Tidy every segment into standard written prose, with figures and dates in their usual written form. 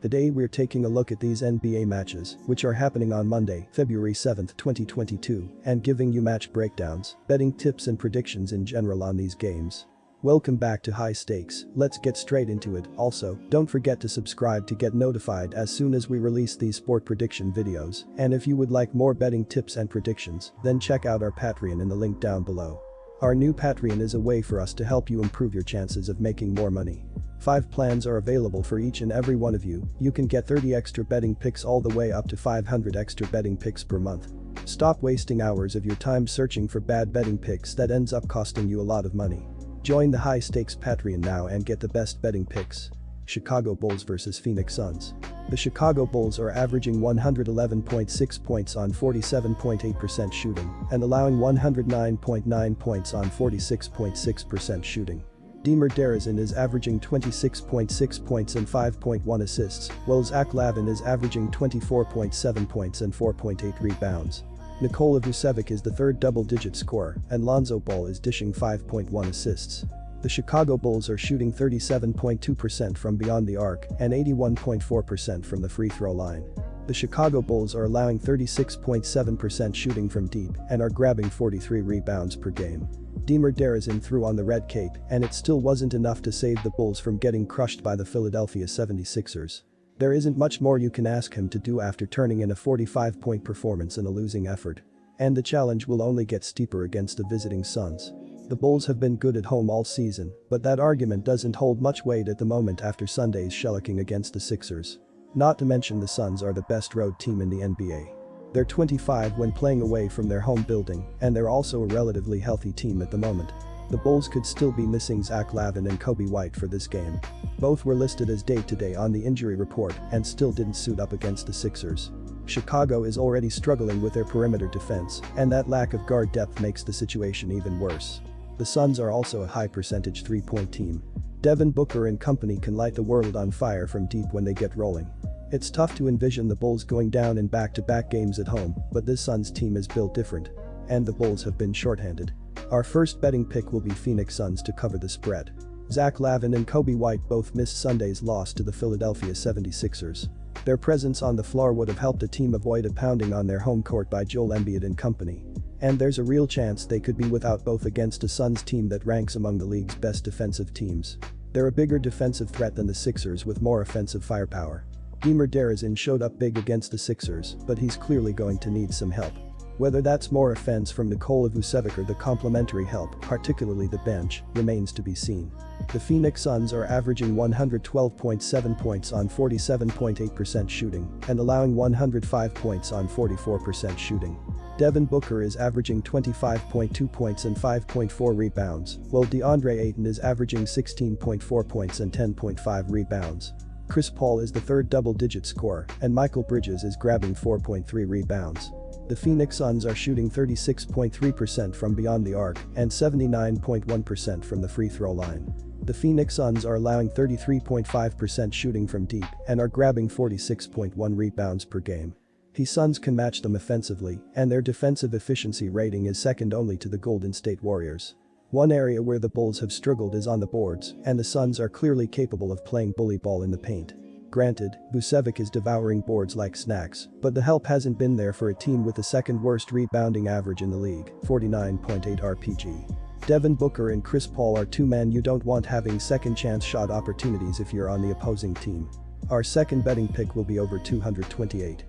Today we're taking a look at these NBA matches, which are happening on Monday, February 7, 2022, and giving you match breakdowns, betting tips and predictions in general on these games. Welcome back to High Stakes, let's get straight into it. Also, don't forget to subscribe to get notified as soon as we release these sport prediction videos, and if you would like more betting tips and predictions, then check out our Patreon in the link down below. Our new Patreon is a way for us to help you improve your chances of making more money. 5 plans are available for each and every one of you. You can get 30 extra betting picks all the way up to 500 extra betting picks per month. Stop wasting hours of your time searching for bad betting picks that ends up costing you a lot of money. Join the High Stakes Patreon now and get the best betting picks. Chicago Bulls vs Phoenix Suns. The Chicago Bulls are averaging 111.6 points on 47.8% shooting and allowing 109.9 points on 46.6% shooting. DeMar DeRozan is averaging 26.6 points and 5.1 assists, while Zach LaVine is averaging 24.7 points and 4.8 rebounds. Nikola Vucevic is the third double-digit scorer, and Lonzo Ball is dishing 5.1 assists. The Chicago Bulls are shooting 37.2% from beyond the arc and 81.4% from the free throw line. The Chicago Bulls are allowing 36.7% shooting from deep and are grabbing 43 rebounds per game. DeMar DeRozan threw on the red cape, and it still wasn't enough to save the Bulls from getting crushed by the Philadelphia 76ers. There isn't much more you can ask him to do after turning in a 45-point performance in a losing effort. And the challenge will only get steeper against the visiting Suns. The Bulls have been good at home all season, but that argument doesn't hold much weight at the moment after Sunday's shellacking against the Sixers. Not to mention the Suns are the best road team in the NBA. They're 25 when playing away from their home building, and they're also a relatively healthy team at the moment. The Bulls could still be missing Zach LaVine and Kobe White for this game. Both were listed as day-to-day on the injury report and still didn't suit up against the Sixers. Chicago is already struggling with their perimeter defense, and that lack of guard depth makes the situation even worse. The Suns are also a high-percentage three-point team. Devin Booker and company can light the world on fire from deep when they get rolling. It's tough to envision the Bulls going down in back-to-back games at home, but this Suns team is built different. And the Bulls have been shorthanded. Our first betting pick will be Phoenix Suns to cover the spread. Zach LaVine and Kobe White both missed Sunday's loss to the Philadelphia 76ers. Their presence on the floor would have helped the team avoid a pounding on their home court by Joel Embiid and company. And there's a real chance they could be without both against a Suns team that ranks among the league's best defensive teams. They're a bigger defensive threat than the Sixers with more offensive firepower. DeMar DeRozan showed up big against the Sixers, but he's clearly going to need some help. Whether that's more offense from Nikola Vucevic or the complementary help, particularly the bench, remains to be seen. The Phoenix Suns are averaging 112.7 points on 47.8% shooting and allowing 105 points on 44% shooting. Devin Booker is averaging 25.2 points and 5.4 rebounds, while DeAndre Ayton is averaging 16.4 points and 10.5 rebounds. Chris Paul is the third double-digit scorer, and Michael Bridges is grabbing 4.3 rebounds. The Phoenix Suns are shooting 36.3% from beyond the arc and 79.1% from the free throw line. The Phoenix Suns are allowing 33.5% shooting from deep and are grabbing 46.1 rebounds per game. The Suns can match them offensively, and their defensive efficiency rating is second only to the Golden State Warriors. One area where the Bulls have struggled is on the boards, and the Suns are clearly capable of playing bully ball in the paint. Granted, Vucevic is devouring boards like snacks, but the help hasn't been there for a team with the second worst rebounding average in the league, 49.8 RPG. Devin Booker and Chris Paul are two men you don't want having second-chance shot opportunities if you're on the opposing team. Our second betting pick will be over 228.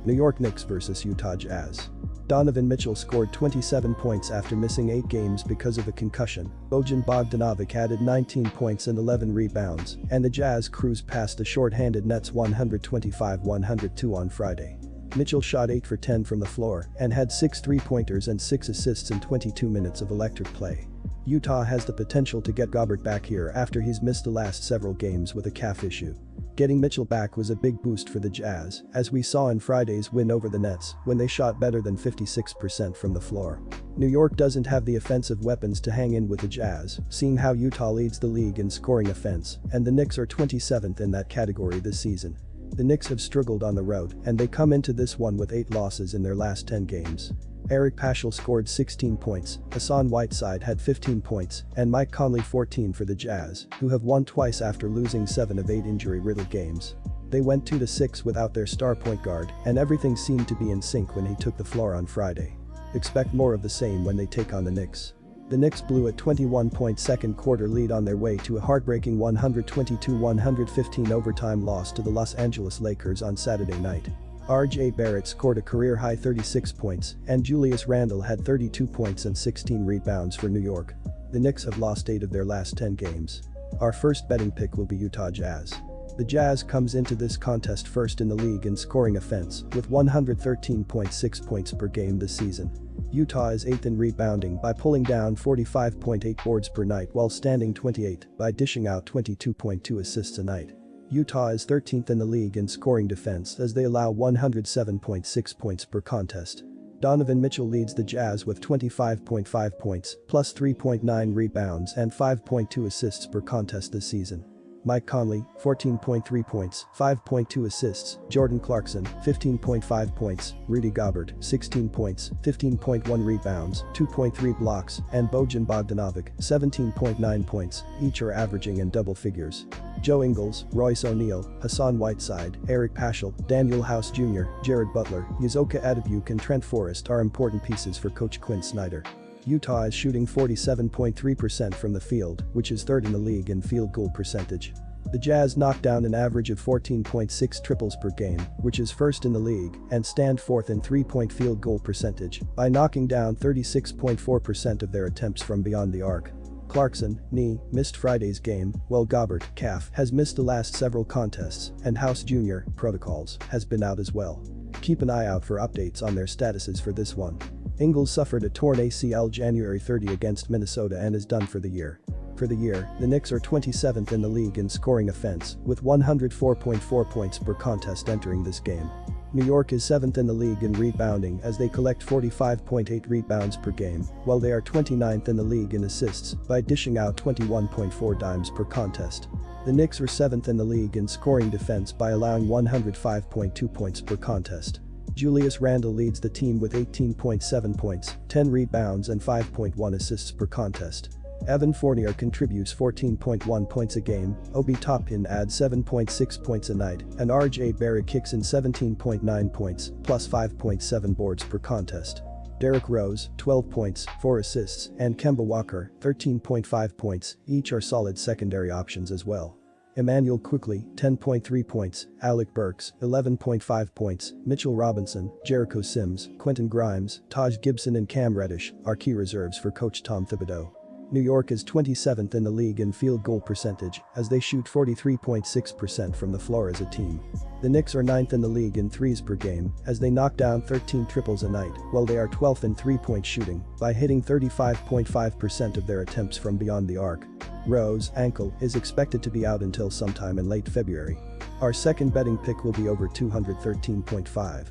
New York Knicks vs Utah Jazz. Donovan Mitchell scored 27 points after missing 8 games because of a concussion. Bojan Bogdanovic added 19 points and 11 rebounds, and the Jazz cruised past the short-handed Nets 125-102 on Friday. Mitchell shot 8 for 10 from the floor and had 6 three-pointers and 6 assists in 22 minutes of electric play. Utah has the potential to get Gobert back here after he's missed the last several games with a calf issue. Getting Mitchell back was a big boost for the Jazz, as we saw in Friday's win over the Nets when they shot better than 56% from the floor. New York doesn't have the offensive weapons to hang in with the Jazz, seeing how Utah leads the league in scoring offense, and the Knicks are 27th in that category this season. The Knicks have struggled on the road, and they come into this one with 8 losses in their last 10 games. Eric Paschal scored 16 points, Hassan Whiteside had 15 points, and Mike Conley 14 for the Jazz, who have won twice after losing 7 of 8 injury-riddled games. They went 2-6 without their star point guard, and everything seemed to be in sync when he took the floor on Friday. Expect more of the same when they take on the Knicks. The Knicks blew a 21-point second quarter lead on their way to a heartbreaking 122-115 overtime loss to the Los Angeles Lakers on Saturday night. R.J. Barrett scored a career-high 36 points, and Julius Randle had 32 points and 16 rebounds for New York. The Knicks have lost 8 of their last 10 games. Our first betting pick will be Utah Jazz. The Jazz comes into this contest first in the league in scoring offense with 113.6 points per game this season. Utah is 8th in rebounding by pulling down 45.8 boards per night while standing 28 by dishing out 22.2 assists a night. Utah is 13th in the league in scoring defense as they allow 107.6 points per contest. Donovan Mitchell leads the Jazz with 25.5 points, plus 3.9 rebounds and 5.2 assists per contest this season. Mike Conley, 14.3 points, 5.2 assists, Jordan Clarkson, 15.5 points, Rudy Gobert, 16 points, 15.1 rebounds, 2.3 blocks, and Bojan Bogdanovic, 17.9 points, each are averaging in double figures. Joe Ingles, Royce O'Neal, Hassan Whiteside, Eric Paschal, Daniel House Jr., Jared Butler, Uzoka Adebayo and Trent Forrest are important pieces for coach Quinn Snyder. Utah is shooting 47.3% from the field, which is 3rd in the league in field goal percentage. The Jazz knock down an average of 14.6 triples per game, which is 1st in the league, and stand 4th in 3-point field goal percentage by knocking down 36.4% of their attempts from beyond the arc. Clarkson, knee, missed Friday's game, while Gobert, calf, has missed the last several contests, and House Jr., protocols, has been out as well. Keep an eye out for updates on their statuses for this one. Ingles suffered a torn ACL January 30 against Minnesota and is done for the year. For the year, the Knicks are 27th in the league in scoring offense, with 104.4 points per contest entering this game. New York is 7th in the league in rebounding as they collect 45.8 rebounds per game, while they are 29th in the league in assists by dishing out 21.4 dimes per contest. The Knicks are 7th in the league in scoring defense by allowing 105.2 points per contest. Julius Randle leads the team with 18.7 points, 10 rebounds and 5.1 assists per contest. Evan Fournier contributes 14.1 points a game, Obi Toppin adds 7.6 points a night, and R.J. Barrett kicks in 17.9 points, plus 5.7 boards per contest. Derrick Rose, 12 points, 4 assists, and Kemba Walker, 13.5 points, each are solid secondary options as well. Emmanuel Quickley, 10.3 points, Alec Burks, 11.5 points, Mitchell Robinson, Jericho Sims, Quentin Grimes, Taj Gibson and Cam Reddish are key reserves for coach Tom Thibodeau. New York is 27th in the league in field goal percentage as they shoot 43.6% from the floor as a team. The Knicks are 9th in the league in threes per game as they knock down 13 triples a night while they are 12th in three-point shooting by hitting 35.5% of their attempts from beyond the arc. Rose, ankle, is expected to be out until sometime in late February. Our second betting pick will be over 213.5.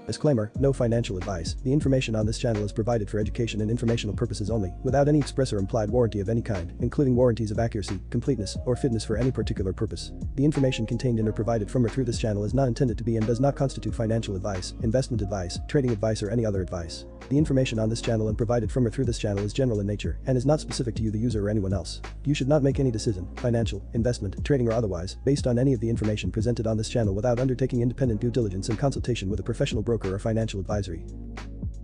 Disclaimer, no financial advice. The information on this channel is provided for education and informational purposes only, without any express or implied warranty of any kind, including warranties of accuracy, completeness, or fitness for any particular purpose. The information contained in or provided from or through this channel is not intended to be and does not constitute financial advice, investment advice, trading advice or any other advice. The information on this channel and provided from or through this channel is general in nature and is not specific to you the user or anyone else. You should not make any decision, financial, investment, trading or otherwise, based on any of the information presented on this channel without undertaking independent due diligence and consultation with a professional broker or financial advisory.